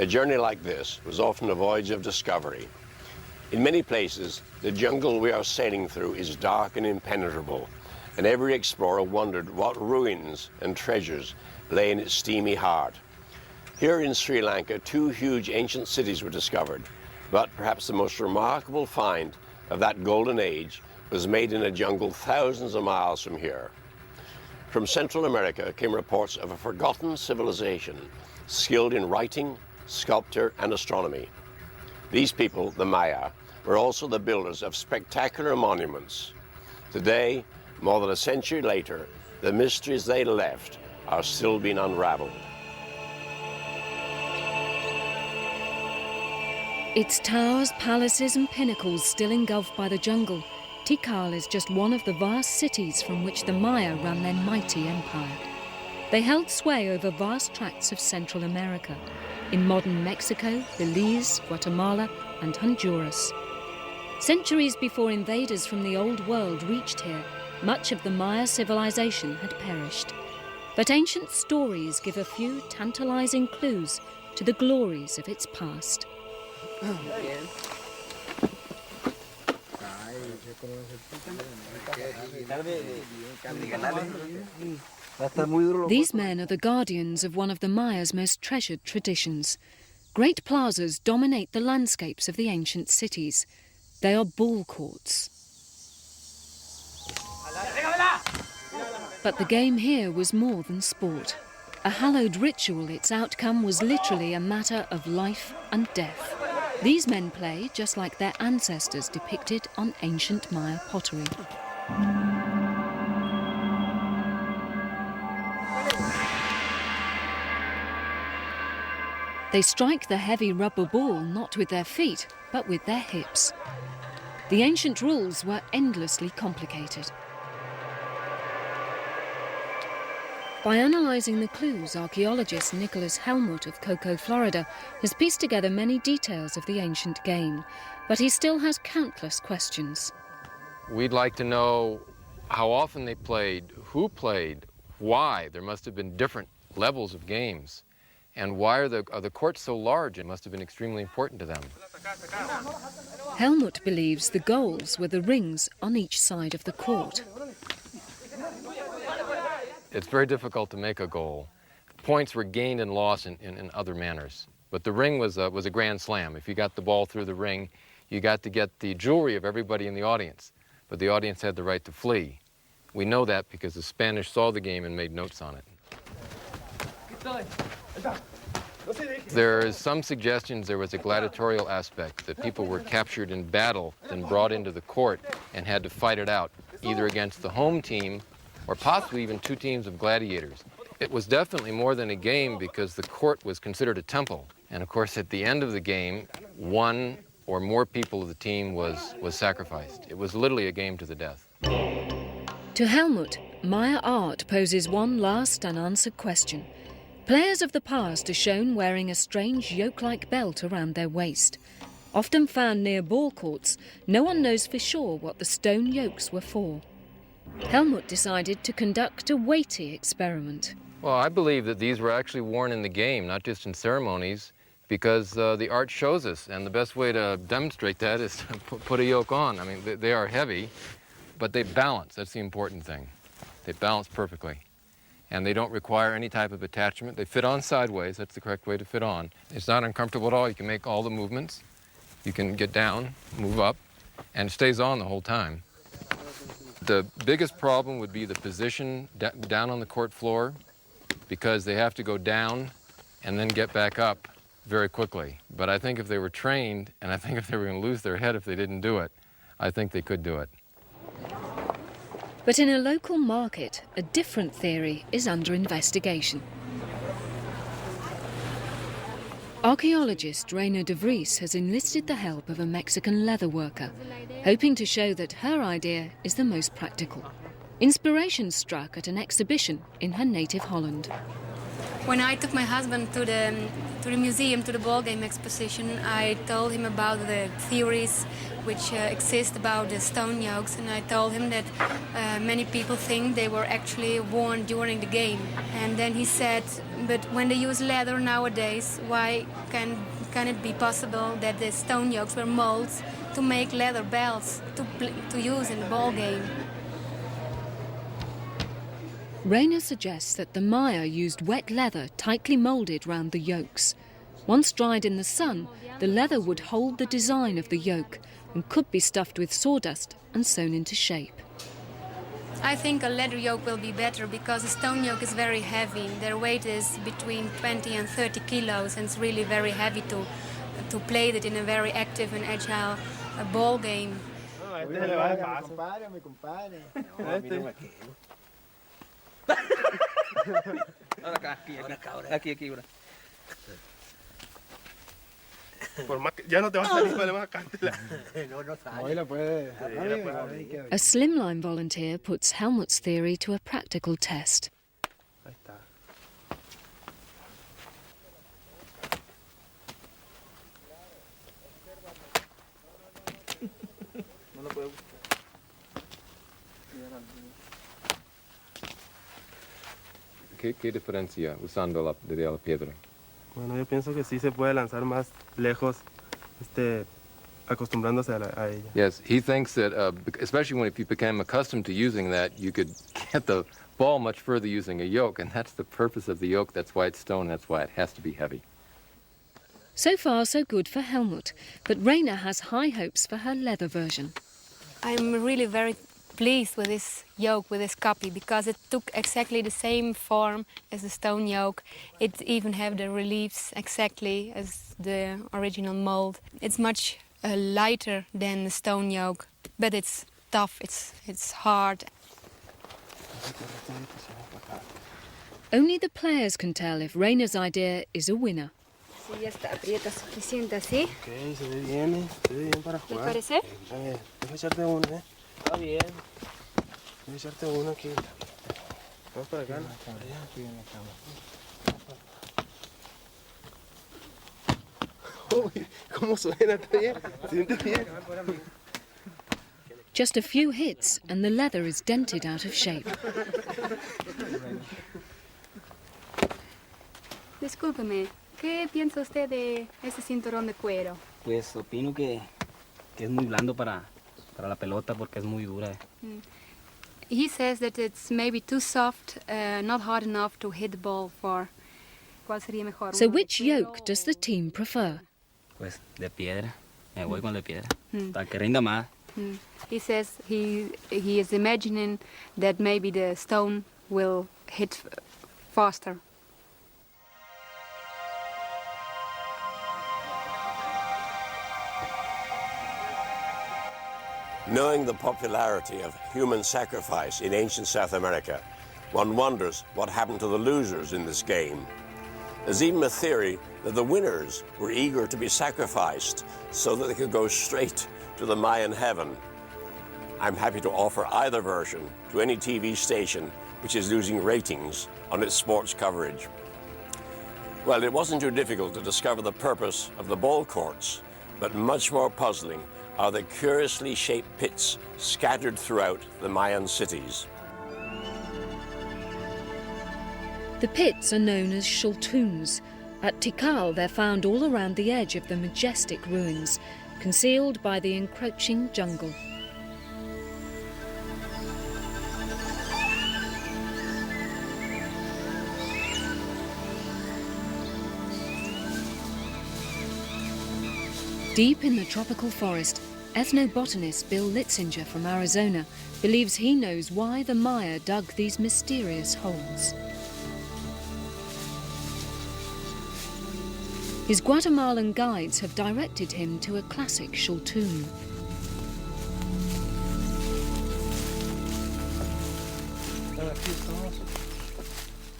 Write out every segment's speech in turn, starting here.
A journey like this was often a voyage of discovery. In many places, the jungle we are sailing through is dark and impenetrable, and every explorer wondered what ruins and treasures lay in its steamy heart. Here in Sri Lanka, 2 huge ancient cities were discovered, but perhaps the most remarkable find of that golden age was made in a jungle thousands of miles from here. From Central America came reports of a forgotten civilization, skilled in writing, sculpture, and astronomy. These people, the Maya, were also the builders of spectacular monuments. Today, more than a century later, the mysteries they left are still being unraveled. Its towers, palaces and pinnacles still engulfed by the jungle, Tikal is just one of the vast cities from which the Maya ran their mighty empire. They held sway over vast tracts of Central America, in modern Mexico, Belize, Guatemala and Honduras. Centuries before invaders from the Old World reached here, much of the Maya civilization had perished. But ancient stories give a few tantalizing clues to the glories of its past. These men are the guardians of one of the Maya's most treasured traditions. Great plazas dominate the landscapes of the ancient cities. They are ball courts. But the game here was more than sport. A hallowed ritual, its outcome was literally a matter of life and death. These men play just like their ancestors depicted on ancient Maya pottery. They strike the heavy rubber ball not with their feet, but with their hips. The ancient rules were endlessly complicated. By analysing the clues, archaeologist Nicholas Helmut of Cocoa, Florida, has pieced together many details of the ancient game, but he still has countless questions. We'd like to know how often they played, who played, why. There must have been different levels of games. And why are the courts so large? It must have been extremely important to them. Helmut believes the goals were the rings on each side of the court. It's very difficult to make a goal. Points were gained and lost in other manners. But the ring was a grand slam. If you got the ball through the ring, you got to get the jewelry of everybody in the audience. But the audience had the right to flee. We know that because the Spanish saw the game and made notes on it. There is some suggestions there was a gladiatorial aspect, that people were captured in battle, then brought into the court and had to fight it out, either against the home team or possibly even 2 teams of gladiators. It was definitely more than a game because the court was considered a temple. And of course, at the end of the game, 1 or more people of the team was sacrificed. It was literally a game to the death. To Helmut, Maya art poses one last unanswered question. Players of the past are shown wearing a strange yoke-like belt around their waist. Often found near ball courts, no one knows for sure what the stone yokes were for. Helmut decided to conduct a weighty experiment. Well, I believe that these were actually worn in the game, not just in ceremonies, because the art shows us, and the best way to demonstrate that is to put a yoke on. I mean, they are heavy, but they balance. That's the important thing. They balance perfectly. And they don't require any type of attachment. They fit on sideways. That's the correct way to fit on. It's not uncomfortable at all. You can make all the movements. You can get down, move up, and it stays on the whole time. The biggest problem would be the position down on the court floor, because they have to go down and then get back up very quickly. But I think if they were trained, and I think if they were going to lose their head if they didn't do it, I think they could do it. But in a local market, a different theory is under investigation. Archaeologist Reina de Vries has enlisted the help of a Mexican leather worker, hoping to show that her idea is the most practical. Inspiration struck at an exhibition in her native Holland. When I took my husband to the the museum, to the ball game exposition, I told him about the theories which exist about the stone yolks, and I told him that many people think they were actually worn during the game. And then he said, but when they use leather nowadays, why can it be possible that the stone yolks were molded to make leather belts to use in the ball game? Rayner suggests that the Maya used wet leather tightly moulded round the yolks. Once dried in the sun, the leather would hold the design of the yoke and could be stuffed with sawdust and sewn into shape. I think a leather yoke will be better because a stone yoke is very heavy. Their weight is between 20 and 30 kilos, and it's really very heavy to play it in a very active and agile ball game. A slimline volunteer puts Helmut's theory to a practical test. ¿Qué diferencia usando la piedra? Bueno, yo pienso que sí se puede lanzar más lejos, acostumbrándose a ella. Yes, he thinks that, especially if you became accustomed to using that, you could get the ball much further using a yoke, and that's the purpose of the yoke. That's why it's stone, that's why it has to be heavy. So far, so good for Helmut, but Rayner has high hopes for her leather version. I'm really very pleased with this yoke, with this copy, because it took exactly the same form as the stone yoke. It even have the reliefs exactly as the original mold. It's much lighter than the stone yoke, but it's tough, it's hard. Only the players can tell if Rayner's idea is a winner. Sí, ya está, aprieta suficiente así. Ok, se ve bien para ¿Te jugar. parece? A ver, deja echarte una, Está bien. Deja echarte una aquí. Vamos para acá. Uy, ¿cómo suena? ¿Está bien? ¿Se siente bien? Just a few hits and the leather is dented out of shape. Discúlpeme, ¿qué piensa usted de ese cinturón de cuero? Pues opino que es muy blando para la pelota porque es muy dura. He says that it's maybe too soft, not hard enough to hit the ball for. ¿Cuál sería mejor? So which yoke does the team prefer? Pues de piedra. Me voy con de piedra. Para que rinda más. He says he is imagining that maybe the stone will hit faster. Knowing the popularity of human sacrifice in ancient South America, one wonders what happened to the losers in this game. There's even a theory that the winners were eager to be sacrificed so that they could go straight to the Mayan heaven. I'm happy to offer either version to any TV station which is losing ratings on its sports coverage. Well, it wasn't too difficult to discover the purpose of the ball courts, but much more puzzling are the curiously shaped pits scattered throughout the Mayan cities. The pits are known as Xultuns. At Tikal, they're found all around the edge of the majestic ruins, concealed by the encroaching jungle. Deep in the tropical forest, ethnobotanist Bill Litzinger from Arizona believes he knows why the Maya dug these mysterious holes. His Guatemalan guides have directed him to a classic Xultun.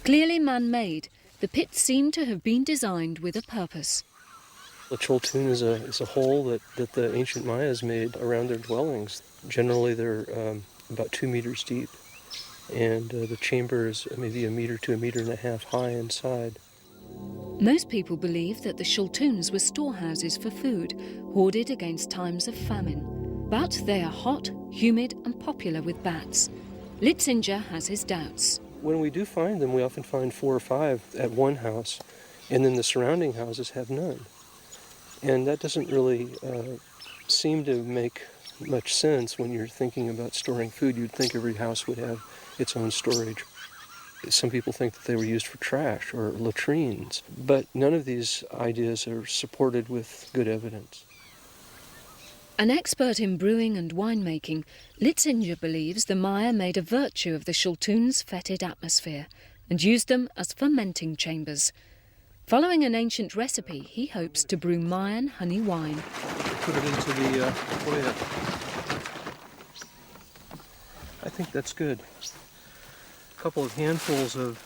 Clearly man-made, the pits seem to have been designed with a purpose. A Xultun is a hole that the ancient Mayas made around their dwellings. Generally, they're about 2 meters deep, and the chamber is maybe 1 meter to 1.5 meters high inside. Most people believe that the Shultuns were storehouses for food, hoarded against times of famine. But they are hot, humid and popular with bats. Litzinger has his doubts. When we do find them, we often find 4 or 5 at one house, and then the surrounding houses have none. And that doesn't really seem to make much sense when you're thinking about storing food. You'd think every house would have its own storage. Some people think that they were used for trash or latrines, but none of these ideas are supported with good evidence. An expert in brewing and winemaking, Litzinger believes the Maya made a virtue of the Shultuns' fetid atmosphere and used them as fermenting chambers. Following an ancient recipe, he hopes to brew Mayan honey wine. Put it into the foyer. I think that's good. A couple of handfuls of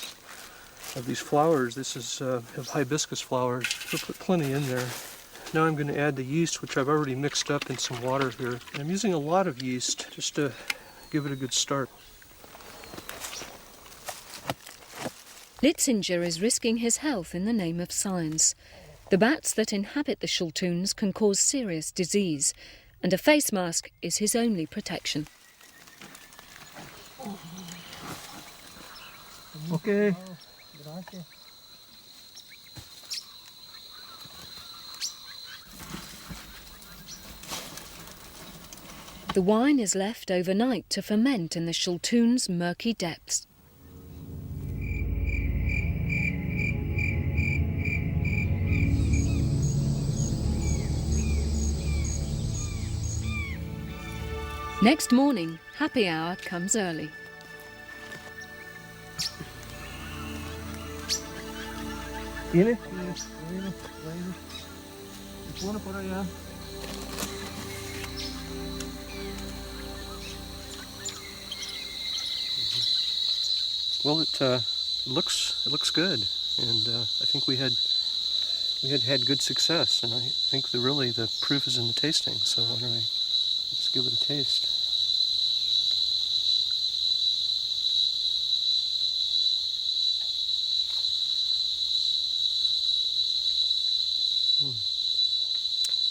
these flowers. This is of hibiscus flowers. We'll put plenty in there. Now I'm going to add the yeast, which I've already mixed up in some water here. I'm using a lot of yeast just to give it a good start. Litzinger is risking his health in the name of science. The bats that inhabit the Shultuns can cause serious disease, and a face mask is his only protection. Okay. The wine is left overnight to ferment in the Shultuns' murky depths. Next morning, happy hour comes early. ¿Tiene? Bueno, por allá. Well, it looks good, and I think we had good success, and I think really the proof is in the tasting. So why don't I just give it a taste?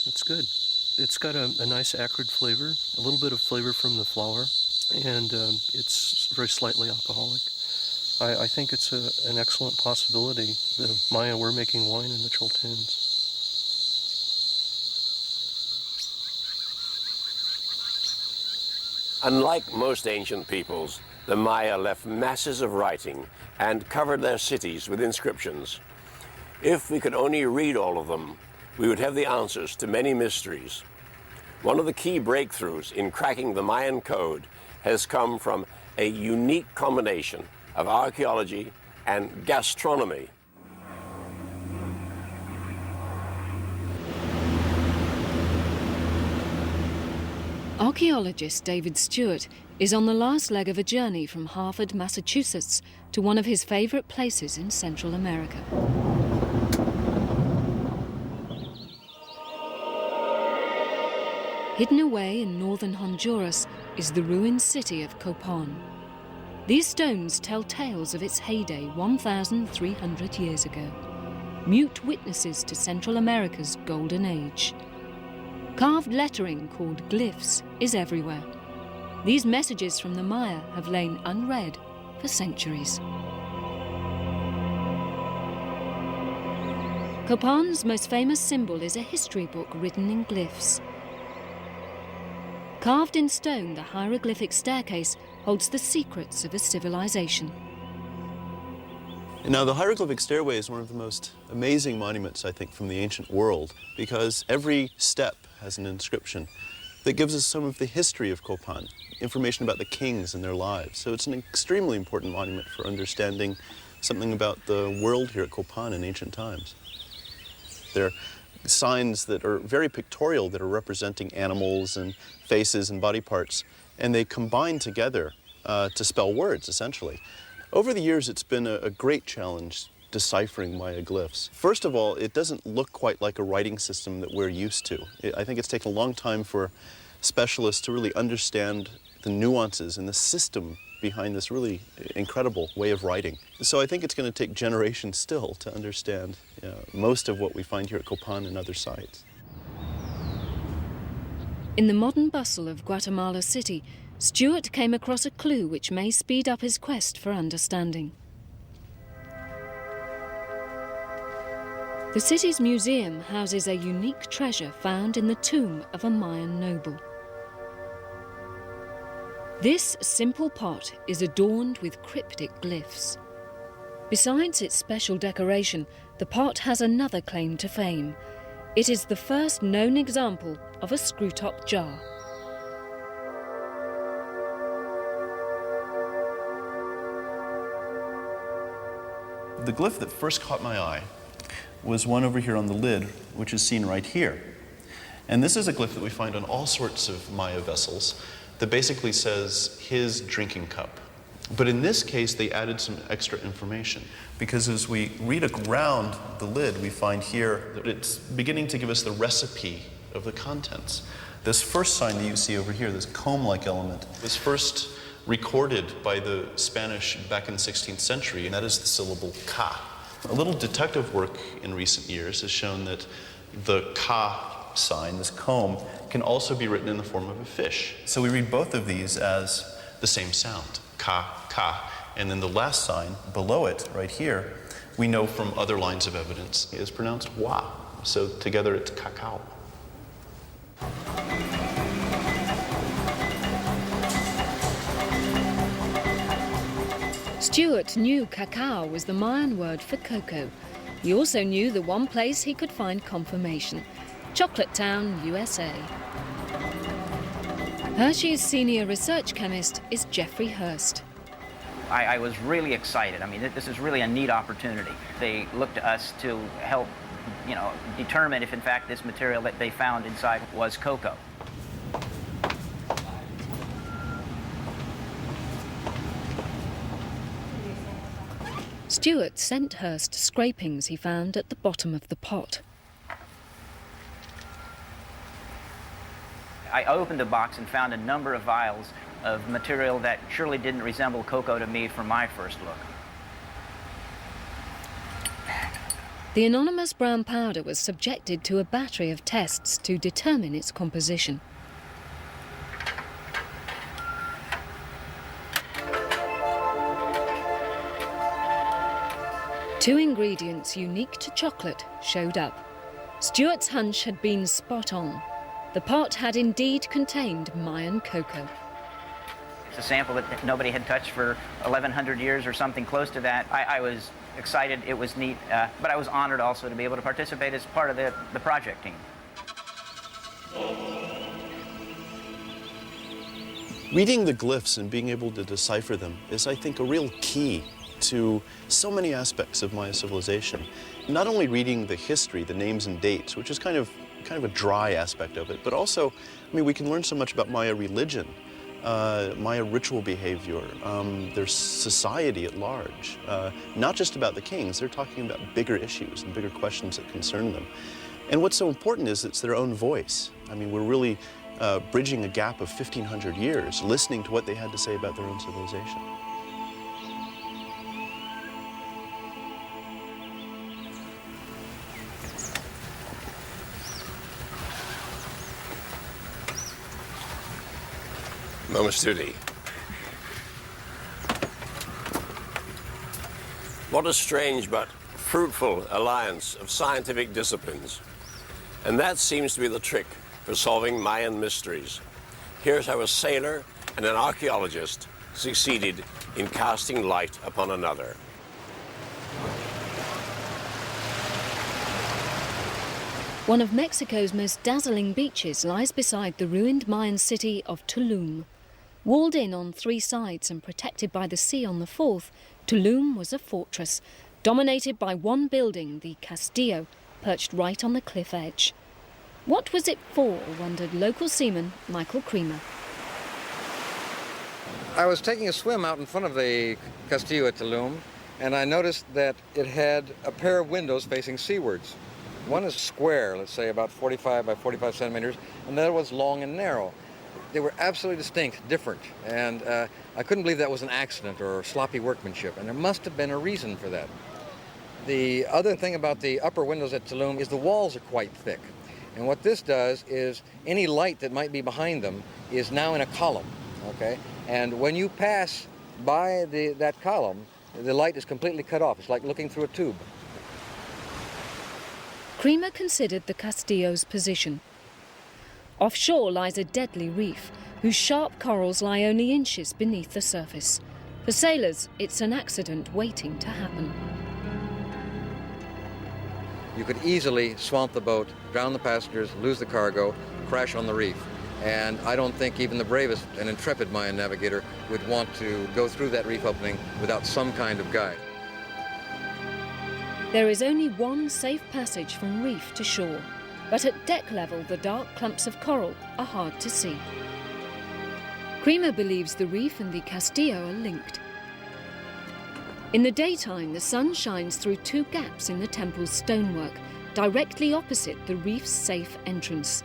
It's good. It's got a nice acrid flavor, a little bit of flavor from the flour, and it's very slightly alcoholic. I think it's an excellent possibility. The Maya were making wine in the Chultuns. Unlike most ancient peoples, the Maya left masses of writing and covered their cities with inscriptions. If we could only read all of them, we would have the answers to many mysteries. One of the key breakthroughs in cracking the Mayan code has come from a unique combination of archaeology and gastronomy. Archaeologist David Stewart is on the last leg of a journey from Harvard, Massachusetts, to one of his favorite places in Central America. Hidden away in northern Honduras is the ruined city of Copan. These stones tell tales of its heyday 1,300 years ago, mute witnesses to Central America's golden age. Carved lettering called glyphs is everywhere. These messages from the Maya have lain unread for centuries. Copan's most famous symbol is a history book written in glyphs. Carved in stone, the hieroglyphic staircase holds the secrets of a civilization. Now, the hieroglyphic stairway is one of the most amazing monuments, I think, from the ancient world, because every step has an inscription that gives us some of the history of Copan, information about the kings and their lives. So it's an extremely important monument for understanding something about the world here at Copan in ancient times. There are signs that are very pictorial that are representing animals and faces and body parts, and they combine together to spell words, essentially. Over the years, it's been a great challenge deciphering Maya glyphs. First of all, it doesn't look quite like a writing system that we're used to. I think it's taken a long time for specialists to really understand the nuances and the system behind this really incredible way of writing. So I think it's going to take generations still to understand most of what we find here at Copan and other sites. In the modern bustle of Guatemala City, Stuart came across a clue which may speed up his quest for understanding. The city's museum houses a unique treasure found in the tomb of a Mayan noble. This simple pot is adorned with cryptic glyphs. Besides its special decoration, the pot has another claim to fame. It is the first known example of a screw-top jar. The glyph that first caught my eye was one over here on the lid, which is seen right here. And this is a glyph that we find on all sorts of Maya vessels that basically says his drinking cup. But in this case, they added some extra information, because as we read around the lid, we find here that it's beginning to give us the recipe of the contents. This first sign that you see over here, this comb-like element, was first recorded by the Spanish back in the 16th century, and that is the syllable ka. A little detective work in recent years has shown that the ka sign, this comb, can also be written in the form of a fish. So we read both of these as the same sound, ka, ka. And then the last sign below it, right here, we know from other lines of evidence, is pronounced wa. So together it's cacao. Stuart knew cacao was the Mayan word for cocoa. He also knew the one place he could find confirmation: Chocolate Town, USA. Hershey's senior research chemist is Jeffrey Hurst. I was really excited. I mean, this is really a neat opportunity. They looked to us to help, determine if in fact this material that they found inside was cocoa. Stuart sent Hurst scrapings he found at the bottom of the pot. I opened the box and found a number of vials of material that surely didn't resemble cocoa to me from my first look. The anonymous brown powder was subjected to a battery of tests to determine its composition. Two ingredients unique to chocolate showed up. Stuart's hunch had been spot on. The pot had indeed contained Mayan cocoa. It's a sample that nobody had touched for 1,100 years or something close to that. I was excited, it was neat, but I was honored also to be able to participate as part of the project team. Reading the glyphs and being able to decipher them is, I think, a real key to so many aspects of Maya civilization. Not only reading the history, the names and dates, which is kind of a dry aspect of it, but also, we can learn so much about Maya religion, Maya ritual behavior, their society at large. Not just about the kings, they're talking about bigger issues and bigger questions that concern them. And what's so important is it's their own voice. We're really bridging a gap of 1,500 years, listening to what they had to say about their own civilization. Moment duty. What a strange but fruitful alliance of scientific disciplines. And that seems to be the trick for solving Mayan mysteries. Here's how a sailor and an archaeologist succeeded in casting light upon another. One of Mexico's most dazzling beaches lies beside the ruined Mayan city of Tulum. Walled in on 3 sides and protected by the sea on the 4th, Tulum was a fortress, dominated by one building, the Castillo, perched right on the cliff edge. What was it for, wondered local seaman Michael Creamer. I was taking a swim out in front of the Castillo at Tulum, and I noticed that it had a pair of windows facing seawards. One is square, let's say about 45 by 45 centimeters, and the other was long and narrow. they were absolutely distinct, different, and I couldn't believe that was an accident or sloppy workmanship, and there must have been a reason for that. The other thing about the upper windows at Tulum is the walls are quite thick, and what this does is any light that might be behind them is now in a column, okay? And when you pass by that column, the light is completely cut off. It's like looking through a tube. Creamer considered the Castillo's position. Offshore lies a deadly reef, whose sharp corals lie only inches beneath the surface. For sailors, it's an accident waiting to happen. You could easily swamp the boat, drown the passengers, lose the cargo, crash on the reef. And I don't think even the bravest and intrepid Mayan navigator would want to go through that reef opening without some kind of guide. There is only one safe passage from reef to shore, but at deck level the dark clumps of coral are hard to see. Creamer believes the reef and the Castillo are linked. In the daytime, the sun shines through two gaps in the temple's stonework, directly opposite the reef's safe entrance.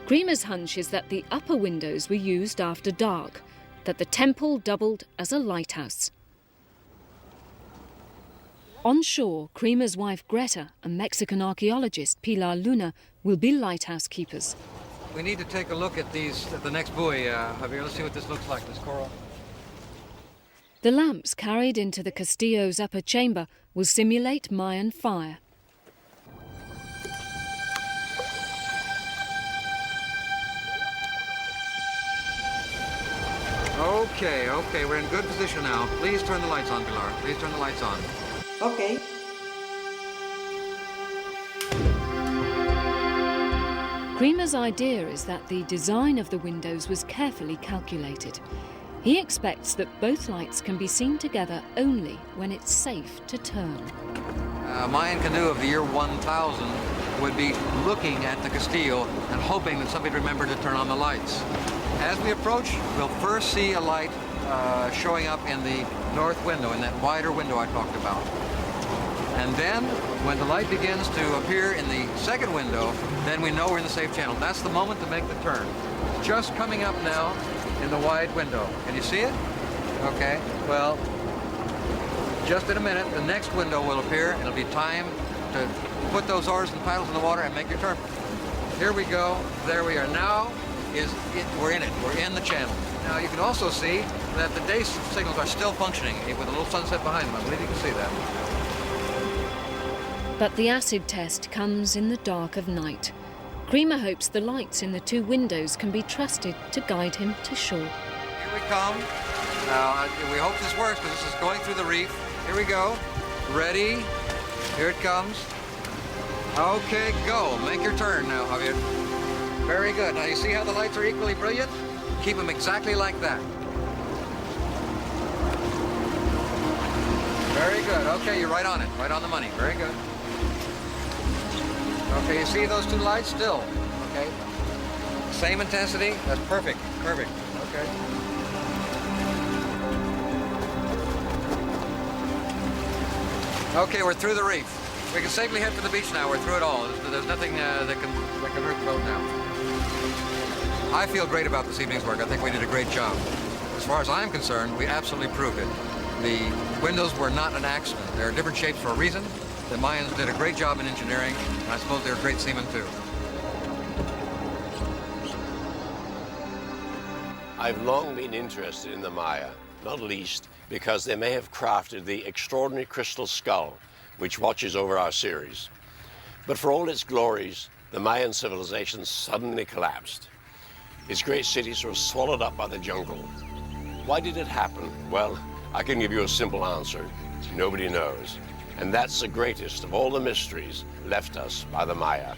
Creamer's hunch is that the upper windows were used after dark, that the temple doubled as a lighthouse. On shore, Creamer's wife Greta and Mexican archaeologist Pilar Luna will be lighthouse keepers. We need to take a look at the next buoy, Javier. Let's see what this looks like, this coral. The lamps carried into the Castillo's upper chamber will simulate Mayan fire. Okay, we're in good position now. Please turn the lights on, Pilar. Please turn the lights on. Okay. Creamer's idea is that the design of the windows was carefully calculated. He expects that both lights can be seen together only when it's safe to turn. A Mayan canoe of the year 1000 would be looking at the Castillo and hoping that somebody remembered to turn on the lights. As we approach, we'll first see a light showing up in the north window, in that wider window I talked about. And then, when the light begins to appear in the second window, then we know we're in the safe channel. That's the moment to make the turn. Just coming up now in the wide window. Can you see it? Okay, well, just in a minute, the next window will appear, and it'll be time to put those oars and paddles in the water and make your turn. Here we go. There we are. Now we're in it. We're in the channel. Now you can also see that the day signals are still functioning with a little sunset behind them. I believe you can see that. But the acid test comes in the dark of night. Creamer hopes the lights in the two windows can be trusted to guide him to shore. Here we come. Now, we hope this works because this is going through the reef. Here we go. Ready? Here it comes. Okay, go. Make your turn now, Javier. Very good. Now, you see how the lights are equally brilliant? Keep them exactly like that. Very good. Okay, you're right on it. Right on the money. Very good. Okay, you see those two lights still? Okay. Same intensity. That's perfect. Perfect. Okay. Okay, we're through the reef. We can safely head for the beach now. We're through it all. There's nothing that can hurt the boat now. I feel great about this evening's work. I think we did a great job. As far as I'm concerned, we absolutely proved it. The windows were not an accident. They're different shapes for a reason. The Mayans did a great job in engineering, and I suppose they're great seamen too. I've long been interested in the Maya, not least because they may have crafted the extraordinary crystal skull which watches over our series. But for all its glories, the Mayan civilization suddenly collapsed. Its great cities were swallowed up by the jungle. Why did it happen? Well, I can give you a simple answer. Nobody knows. And that's the greatest of all the mysteries left us by the Maya.